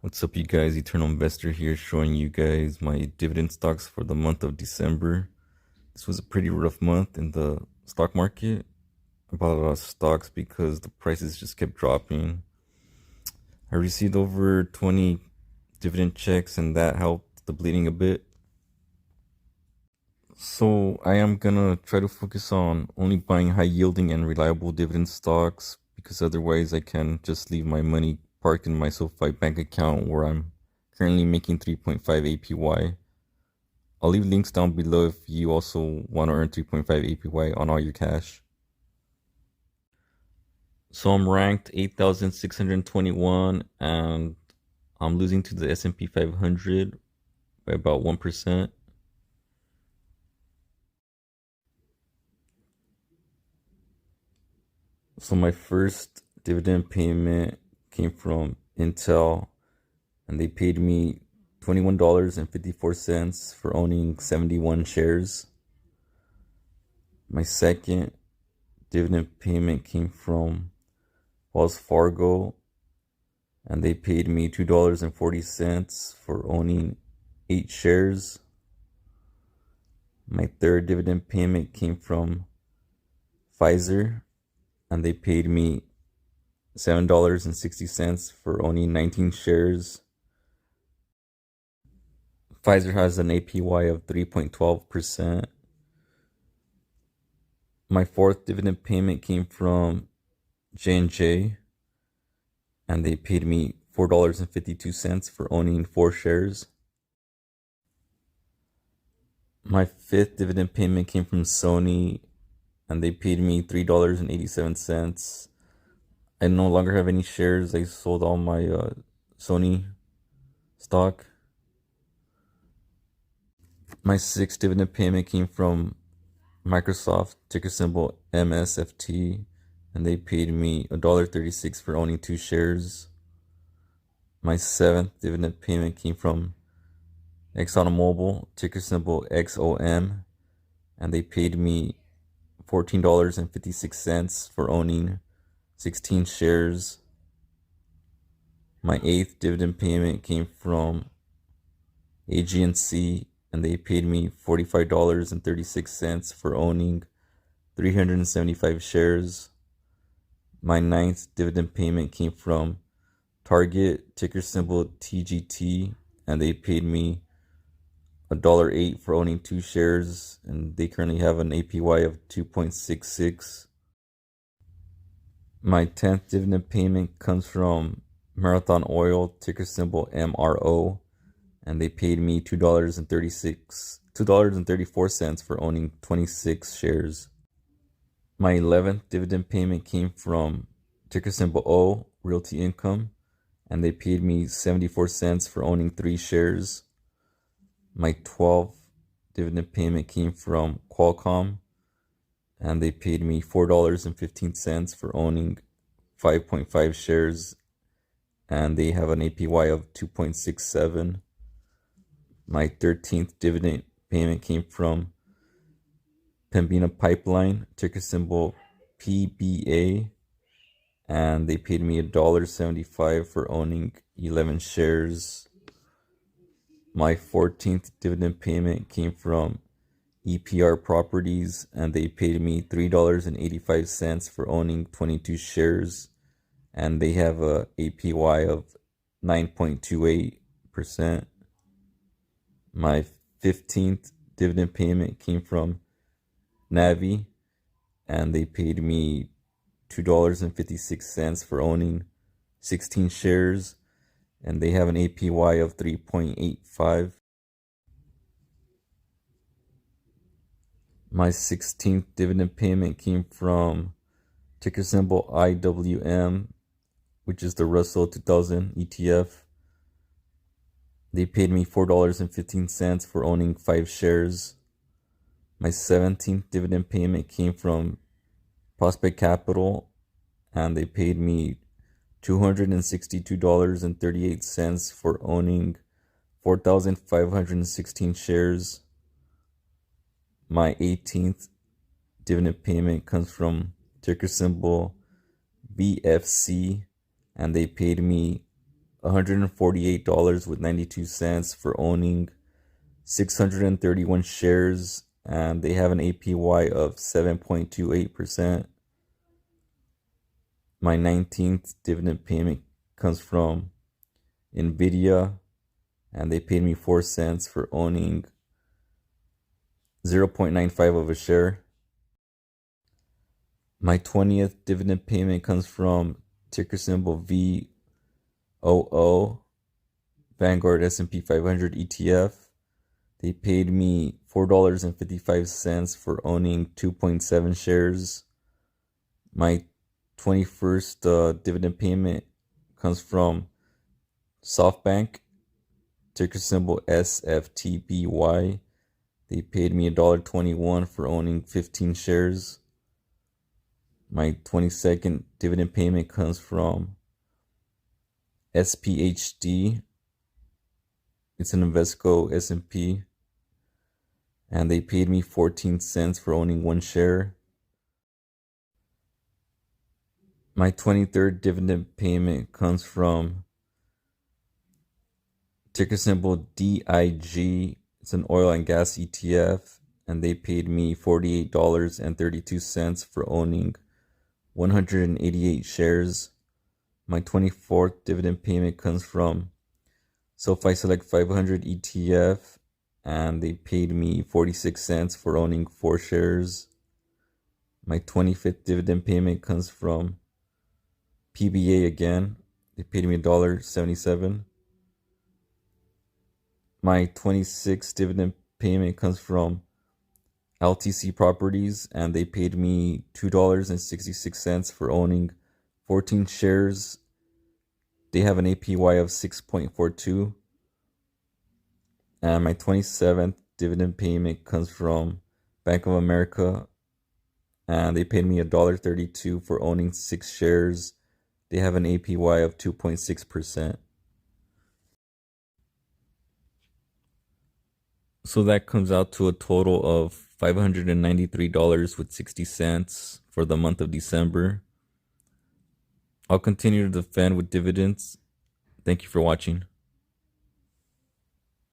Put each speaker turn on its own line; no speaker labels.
What's up, you guys? Eternal Investor here, showing you guys my dividend stocks for the month of December. This was a pretty rough month in the stock market. I bought a lot of stocks because the prices just kept dropping. I received over 20 dividend checks, and that helped the bleeding a bit. So I am gonna try to focus on only buying high yielding and reliable dividend stocks, because otherwise I can just leave my money parked in my SoFi bank account where I'm currently making 3.5 APY. I'll leave links down below if you also want to earn 3.5 APY on all your cash. So I'm ranked 8,621 and I'm losing to the S&P 500 by about 1%. So my first dividend payment came from Intel, and they paid me $21.54 for owning 71 shares. My second dividend payment came from Wells Fargo, and they paid me $2.40 for owning 8 shares. My third dividend payment came from Pfizer, and they paid me $7.60 for owning 19 shares. Pfizer has an APY of 3.12%. My fourth dividend payment came from J&J, and they paid me $4.52 for owning 4 shares. My fifth dividend payment came from Sony, and they paid me $3.87. I no longer have any shares. I sold all my Sony stock. My sixth dividend payment came from Microsoft, ticker symbol MSFT, and they paid me $1.36 for owning 2 shares. My seventh dividend payment came from ExxonMobil, ticker symbol XOM, and they paid me $14.56 for owning 16 shares. My eighth dividend payment came from AG&C, and they paid me $45.36 for owning 375 shares. My ninth dividend payment came from Target, ticker symbol TGT, and they paid me $1.08 for owning 2 shares, and they currently have an APY of 2.66. My 10th dividend payment comes from Marathon Oil, ticker symbol MRO, and they paid me $2.34 for owning 26 shares. My 11th dividend payment came from ticker symbol O, Realty Income, and they paid me 74 cents for owning 3 shares. My 12th dividend payment came from Qualcomm, and they paid me $4.15 for owning 5.5 shares, and they have an APY of 2.67. My 13th dividend payment came from Pembina Pipeline, ticker symbol PBA, and they paid me $1.75 for owning 11 shares. My 14th dividend payment came from EPR Properties, and they paid me $3.85 for owning 22 shares, and they have a APY of 9.28%. My 15th dividend payment came from Navi, and they paid me $2.56 for owning 16 shares, and they have an APY of 3.85. My 16th dividend payment came from ticker symbol IWM, which is the Russell 2000 ETF. They paid me $4.15 for owning 5 shares. My 17th dividend payment came from Prospect Capital, and they paid me $262.38 for owning 4,516 shares. My 18th dividend payment comes from ticker symbol BFC, and they paid me $148.92 for owning 631 shares, and they have an APY of 7.28%. My 19th dividend payment comes from Nvidia, and they paid me 4 cents for owning 0.95 of a share. My 20th dividend payment comes from ticker symbol VOO, Vanguard S&P 500 ETF. They paid me $4.55 for owning 2.7 shares. My 21st dividend payment comes from SoftBank, ticker symbol SFTBY. They paid me $1.21 for owning 15 shares. My 22nd dividend payment comes from SPHD. It's an Invesco S&P, and they paid me 14 cents for owning 1 share. My 23rd dividend payment comes from ticker symbol DIG. It's an oil and gas ETF, and they paid me $48.32 for owning 188 shares. My 24th dividend payment comes from SoFi Select 500 ETF, and they paid me 46 cents for owning 4 shares. My 25th dividend payment comes from PBA again. They paid me $1.77. My 26th dividend payment comes from LTC Properties, and they paid me $2.66 for owning 14 shares. They have an APY of 6.42. And my 27th dividend payment comes from Bank of America, and they paid me $1.32 for owning 6 shares. They have an APY of 2.6%. So that comes out to a total of $593.60 for the month of December. I'll continue to defend with dividends. Thank you for watching.